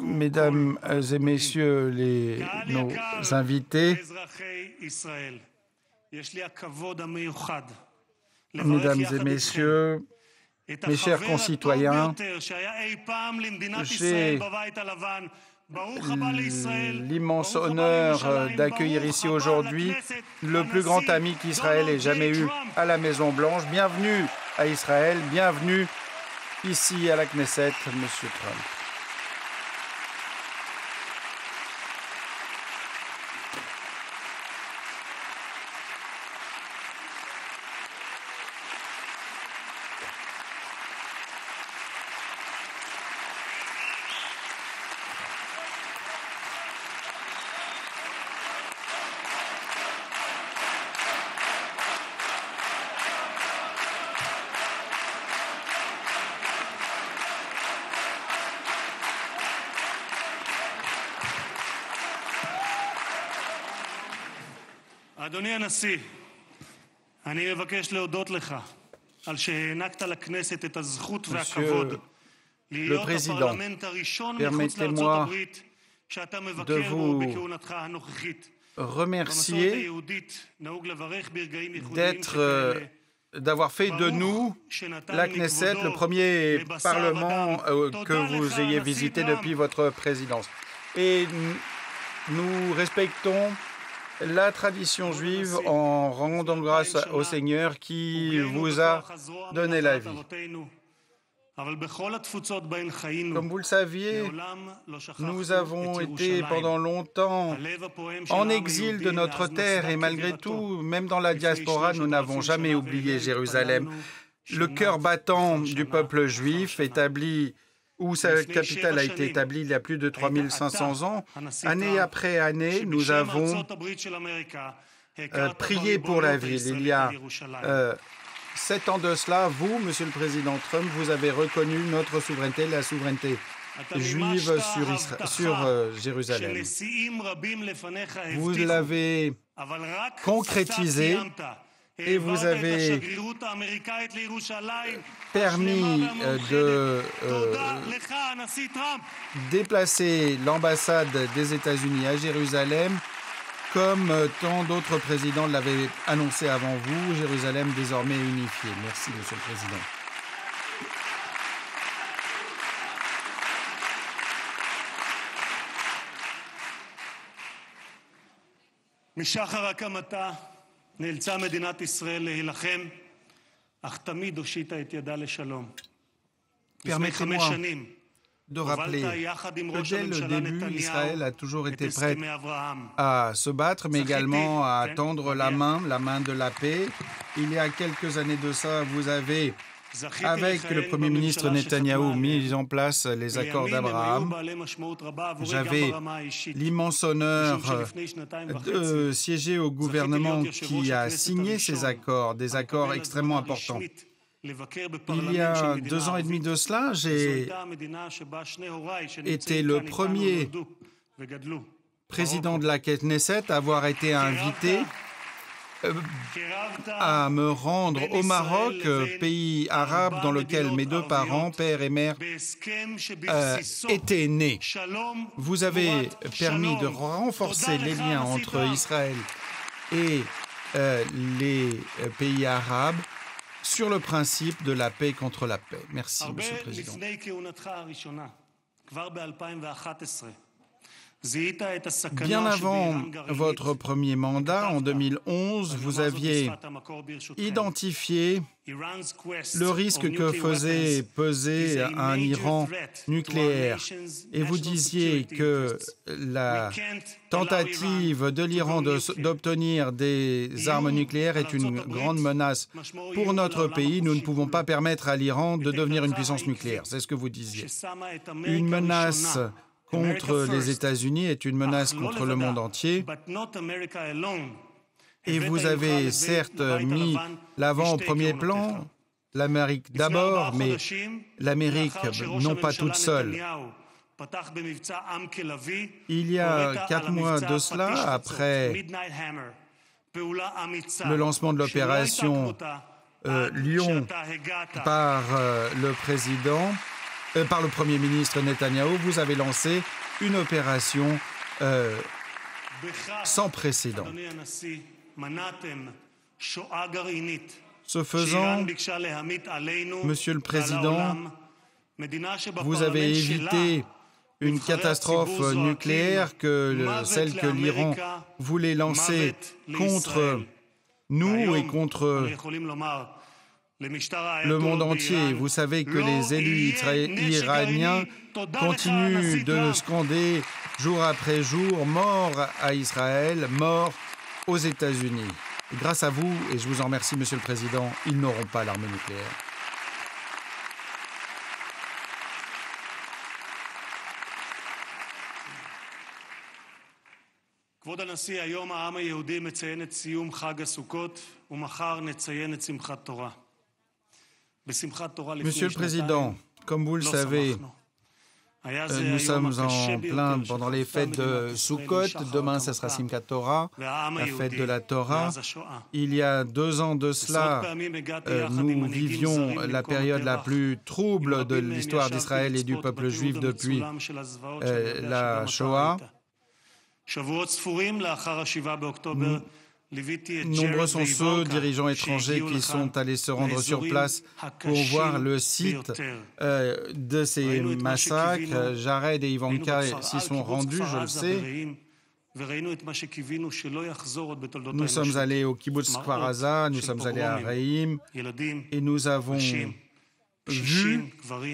Mesdames et messieurs nos invités, mesdames et messieurs, mes chers concitoyens, j'ai l'immense honneur d'accueillir ici aujourd'hui le plus grand ami qu'Israël ait jamais eu à la Maison-Blanche. Bienvenue à Israël, bienvenue ici à la Knesset, Monsieur Trump. אדוני הנשיא, אני מבקש להודות לך על שהענקת לכנסת את הזכות והכבוד להיות הפרלמנט הראשון מחוץ לארצות הברית שאתה מבקר בו בכהונתך הנוכחית. במסורת היהודית נהוג לברך ברגעים ייחודיים שכאלה. D'avoir fait de nous la Knesset le premier parlement que vous ayez visité depuis votre présidence. Et nous respectons la tradition juive en rendant grâce au Seigneur qui vous a donné la vie. Comme vous le saviez, nous avons été pendant longtemps en exil de notre terre et malgré tout, même dans la diaspora, nous n'avons jamais oublié Jérusalem. Le cœur battant du peuple juif établi où sa capitale a été établie il y a plus de 3500 ans. Année après année, nous avons prié pour la ville. Il y a 7 ans de cela, vous, Monsieur le Président Trump, vous avez reconnu notre souveraineté, la souveraineté juive sur Jérusalem. Vous l'avez concrétisé et vous avez permis de déplacer l'ambassade des États-Unis à Jérusalem, comme tant d'autres présidents l'avaient annoncé avant vous, Jérusalem désormais unifiée. Merci, Monsieur le Président. משחר הקמתה נאלצה מדינת ישראל להילחם, אך תמיד הושיטה את ידה לשלום. לפני 5 שנים de rappeler que dès le début, Israël a toujours été prêt à se battre, mais également à tendre la main de la paix. Il y a quelques années de ça, vous avez, avec le Premier ministre Netanyahou, mis en place les accords d'Abraham. J'avais l'immense honneur de siéger au gouvernement qui a signé ces accords, des accords extrêmement importants. Il y a 2 ans et demi de cela, j'ai été le premier président de la Knesset à avoir été invité à me rendre au Maroc, pays arabe dans lequel mes 2 parents, père et mère, étaient nés. Vous avez permis de renforcer les liens entre Israël et les pays arabes sur le principe de la paix contre la paix. Merci, Monsieur le Président. Bien avant votre premier mandat, en 2011, vous aviez identifié le risque que faisait peser un Iran nucléaire. Et vous disiez que la tentative de l'Iran d'obtenir des armes nucléaires est une grande menace pour notre pays. Nous ne pouvons pas permettre à l'Iran de devenir une puissance nucléaire. C'est ce que vous disiez. Une menace contre les États-Unis est une menace contre le monde entier. Et vous avez certes mis l'avant au premier plan, l'Amérique d'abord, mais l'Amérique non pas toute seule. Il y a 4 mois de cela, après le lancement de l'opération Lion par le président, par le Premier ministre Netanyahou, vous avez lancé une opération sans précédent. Ce faisant, Monsieur le Président, vous avez évité une catastrophe nucléaire celle que l'Iran voulait lancer contre nous et contre le monde entier. Vous savez que les élus iraniens continuent de scander jour après jour « Mort à Israël, mort aux États-Unis ». Grâce à vous, et je vous en remercie, Monsieur le Président, ils n'auront pas l'arme nucléaire. Monsieur le Président, comme vous le savez, nous sommes en plein pendant les fêtes de Sukkot. Demain, ce sera Simchat Torah, la fête de la Torah. Il y a 2 ans de cela, nous vivions la période la plus trouble de l'histoire d'Israël et du peuple juif depuis la Shoah. Nombreux sont ceux, dirigeants étrangers, qui sont allés se rendre sur place pour voir le site de ces massacres. Jared et Ivanka s'y sont rendus, je le sais. Nous sommes allés au kibbutz Kfar Aza, nous sommes allés à Reim, et nous avons vu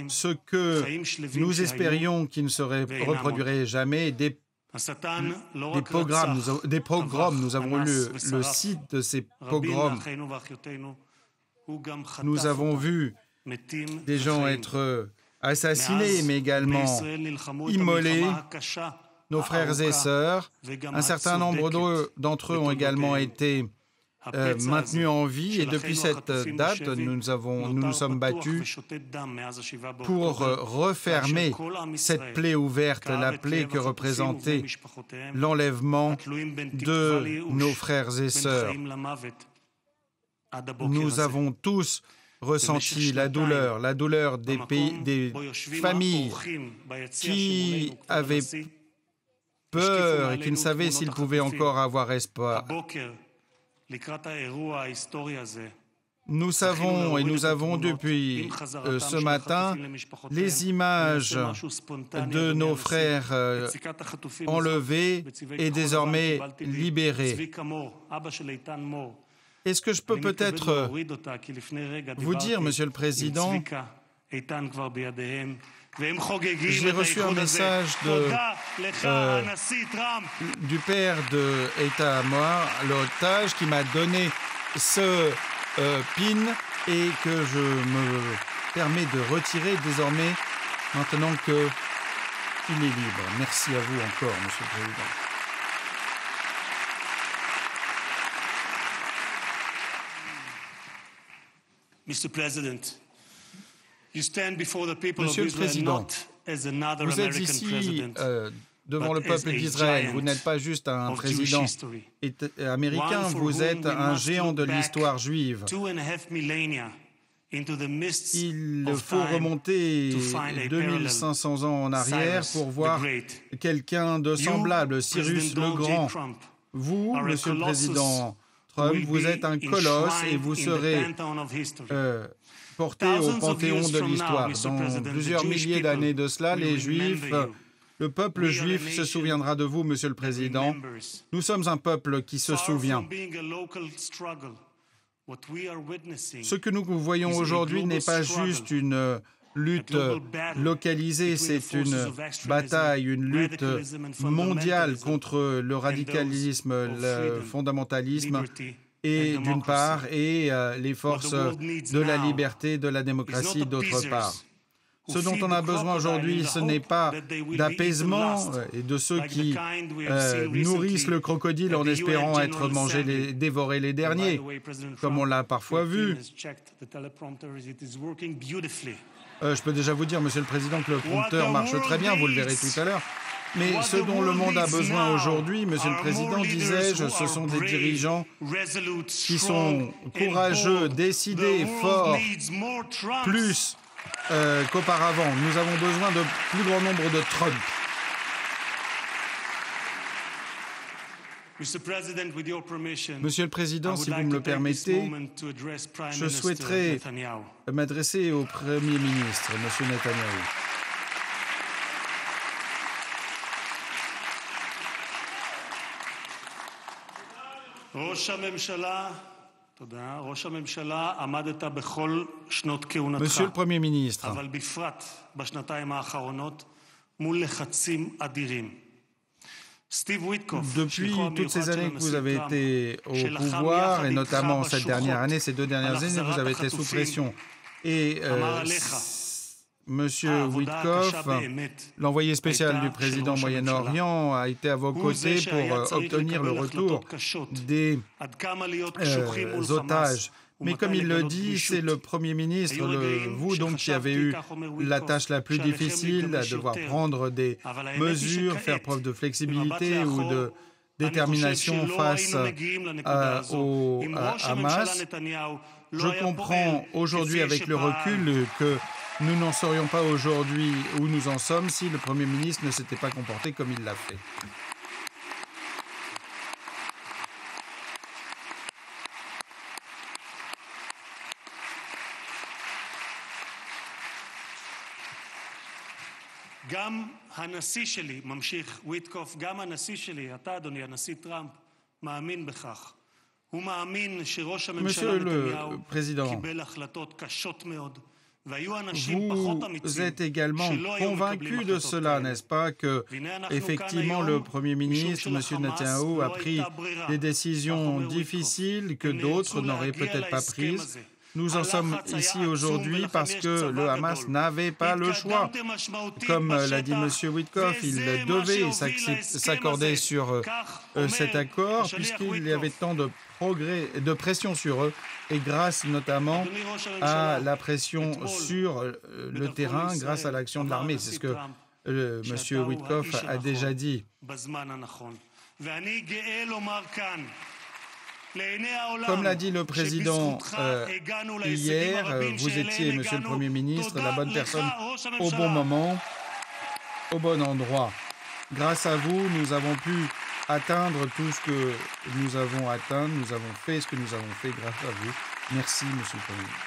ce que nous espérions qui ne se reproduirait jamais, des pogroms. Nous avons lu le site de ces pogroms. Nous avons vu des gens être assassinés, mais également immolés, nos frères et sœurs. Un certain nombre d'entre eux ont également été maintenus en vie, et depuis cette date, nous nous sommes battus pour refermer cette plaie ouverte, la plaie que représentait l'enlèvement de nos frères et sœurs. Nous avons tous ressenti la douleur des familles qui avaient peur et qui ne savaient s'ils pouvaient encore avoir espoir. Nous savons et nous avons depuis ce matin les images de nos frères enlevés et désormais libérés. Est-ce que je peux peut-être vous dire, Monsieur le Président, j'ai reçu un message du père de Eitan Moar, l'otage, qui m'a donné ce pin et que je me permets de retirer désormais, maintenant qu'il est libre. Merci à vous encore, Monsieur le Président. Mr. President, Monsieur le Président, vous êtes ici devant le peuple d'Israël. Vous n'êtes pas juste un président américain, vous êtes un géant de l'histoire juive. Il faut remonter 2500 ans en arrière pour voir quelqu'un de semblable, Cyrus le Grand. Vous, Monsieur le Président Trump, vous êtes un colosse et vous serez porté au panthéon de l'histoire. Dans plusieurs milliers d'années de cela, le peuple juif se souviendra de vous, Monsieur le Président. Nous sommes un peuple qui se souvient. Ce que nous voyons aujourd'hui n'est pas juste une lutte localisée, c'est une bataille, une lutte mondiale contre le radicalisme, le fondamentalisme, et d'une part, et les forces de la liberté, de la démocratie d'autre part. Ce dont on a besoin aujourd'hui, ce n'est pas d'apaisement et de ceux qui nourrissent le crocodile en espérant être dévorés les derniers, comme on l'a parfois vu. Je peux déjà vous dire, Monsieur le Président, que le prompteur marche très bien, vous le verrez tout à l'heure. Mais ce dont le monde a besoin aujourd'hui, Monsieur le Président, disais-je, ce sont des dirigeants qui sont courageux, décidés, forts, plus qu'auparavant. Nous avons besoin de plus grand nombre de Trump. Monsieur le Président, si vous me le permettez, je souhaiterais m'adresser au Premier ministre, M. Netanyahou. Monsieur le Premier ministre, depuis toutes ces années que vous avez été au pouvoir, et notamment cette dernière année, ces 2 dernières années, vous avez été sous pression. Et Monsieur Witkoff, l'envoyé spécial du président Moyen-Orient, a été à vos côtés pour obtenir le retour des otages. Mais comme il le dit, c'est le Premier ministre, vous donc, qui avez eu la tâche la plus difficile, à devoir prendre des mesures, faire preuve de flexibilité ou de détermination face au Hamas. Je comprends aujourd'hui avec le recul que nous n'en serions pas aujourd'hui où nous en sommes si le Premier ministre ne s'était pas comporté comme il l'a fait. Monsieur le Président, vous êtes également convaincu de cela, n'est-ce pas, que effectivement le Premier ministre, M. Netanyahou, a pris des décisions difficiles que d'autres n'auraient peut-être pas prises. Nous en sommes ici aujourd'hui parce que le Hamas n'avait pas le choix. Comme l'a dit M. Witkoff, il devait s'accorder sur cet accord puisqu'il y avait tant de pression sur eux et grâce notamment à la pression sur le terrain, grâce à l'action de l'armée. C'est ce que M. Witkoff a déjà dit. Comme l'a dit le président hier, vous étiez, Monsieur le Premier ministre, la bonne personne au bon moment, au bon endroit. Grâce à vous, nous avons pu atteindre tout ce que nous avons atteint, nous avons fait ce que nous avons fait grâce à vous. Merci, Monsieur le Premier ministre.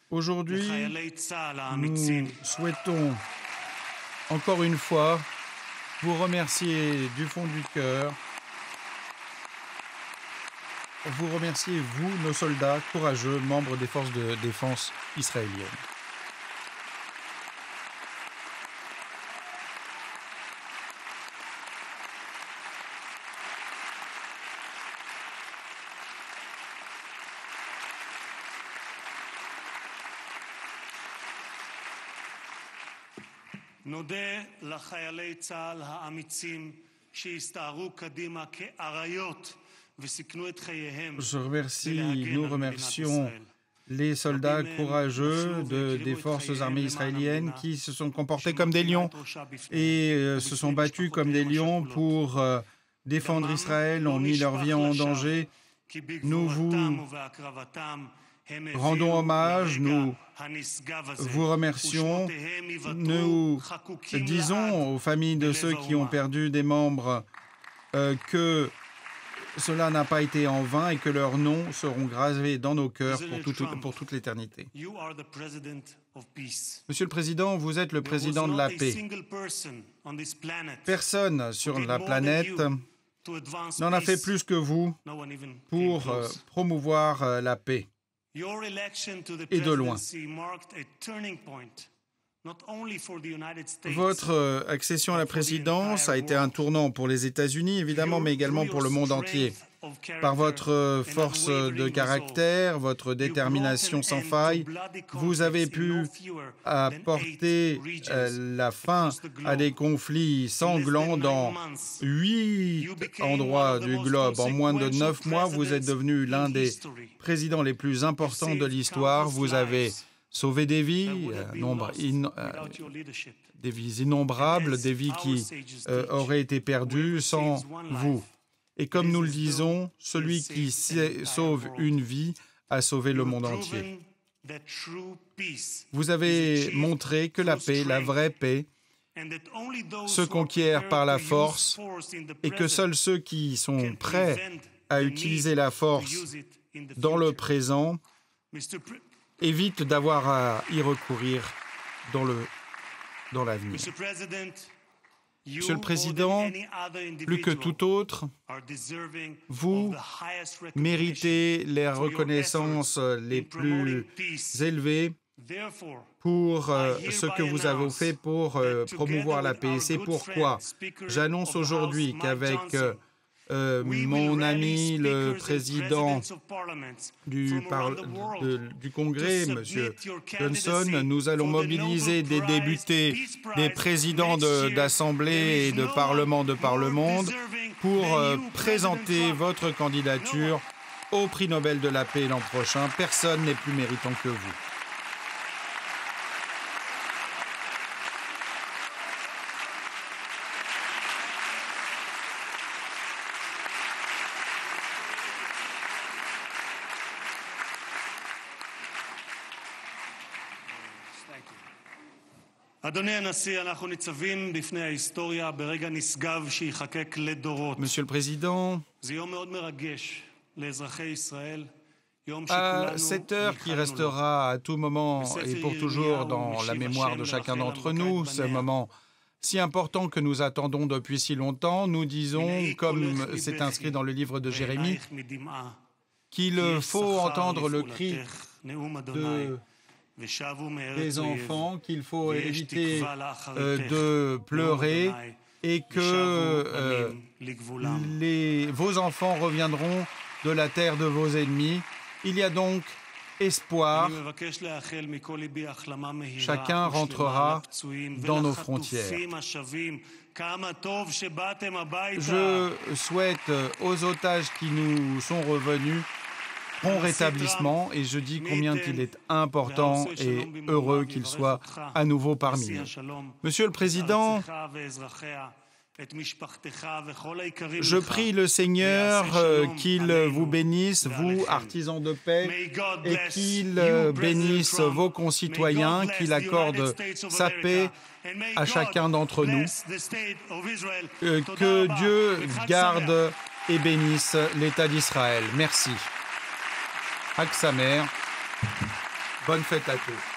Aujourd'hui, nous souhaitons encore une fois vous remercier du fond du cœur. Vous remercier, vous, nos soldats courageux, membres des forces de défense israéliennes. Nous remercions les soldats courageux des forces armées israéliennes qui se sont comportés comme des lions et se sont battus comme des lions pour défendre Israël, ont mis leur vie en danger. Nous vous rendons hommage, nous vous remercions, nous disons aux familles de ceux qui ont perdu des membres que cela n'a pas été en vain et que leurs noms seront gravés dans nos cœurs pour toute l'éternité. Monsieur le Président, vous êtes le président de la paix. Personne sur la planète n'en a fait plus que vous pour promouvoir la paix. Et de loin. Votre accession à la présidence a été un tournant pour les États-Unis, évidemment, mais également pour le monde entier. Par votre force de caractère, votre détermination sans faille, vous avez pu apporter la fin à des conflits sanglants dans 8 endroits du globe. En moins de 9 mois, vous êtes devenu l'un des présidents les plus importants de l'histoire. Vous avez sauvé des vies, des vies innombrables, des vies qui auraient été perdues sans vous. Et comme nous le disons, celui qui sauve une vie a sauvé le monde entier. Vous avez montré que la paix, la vraie paix, se conquiert par la force et que seuls ceux qui sont prêts à utiliser la force dans le présent évitent d'avoir à y recourir dans l'avenir. Monsieur le Président, plus que tout autre, vous méritez les reconnaissances les plus élevées pour ce que vous avez fait pour promouvoir la paix. C'est pourquoi j'annonce aujourd'hui qu'avec mon ami, le président du Congrès, M. Johnson, nous allons mobiliser des députés, des présidents d'assemblées et de parlements de par le monde pour présenter votre candidature au prix Nobel de la paix l'an prochain. Personne n'est plus méritant que vous. Monsieur le Président, à cette heure qui restera à tout moment et pour toujours dans la mémoire de chacun d'entre nous, ce moment si important que nous attendons depuis si longtemps, nous disons, comme c'est inscrit dans le livre de Jérémie, qu'il faut entendre le cri des enfants, qu'il faut éviter de pleurer et que vos enfants reviendront de la terre de vos ennemis. Il y a donc espoir. Chacun rentrera dans nos frontières. Je souhaite aux otages qui nous sont revenus prompt rétablissement et je dis combien il est important et heureux qu'ils soient à nouveau parmi nous. Monsieur le Président, je prie le Seigneur qu'il vous bénisse, vous, artisans de paix, et qu'il bénisse vos concitoyens, qu'il accorde sa paix à chacun d'entre nous. Que Dieu garde et bénisse l'État d'Israël. Merci. Chag Sameach. Bonne fête à tous.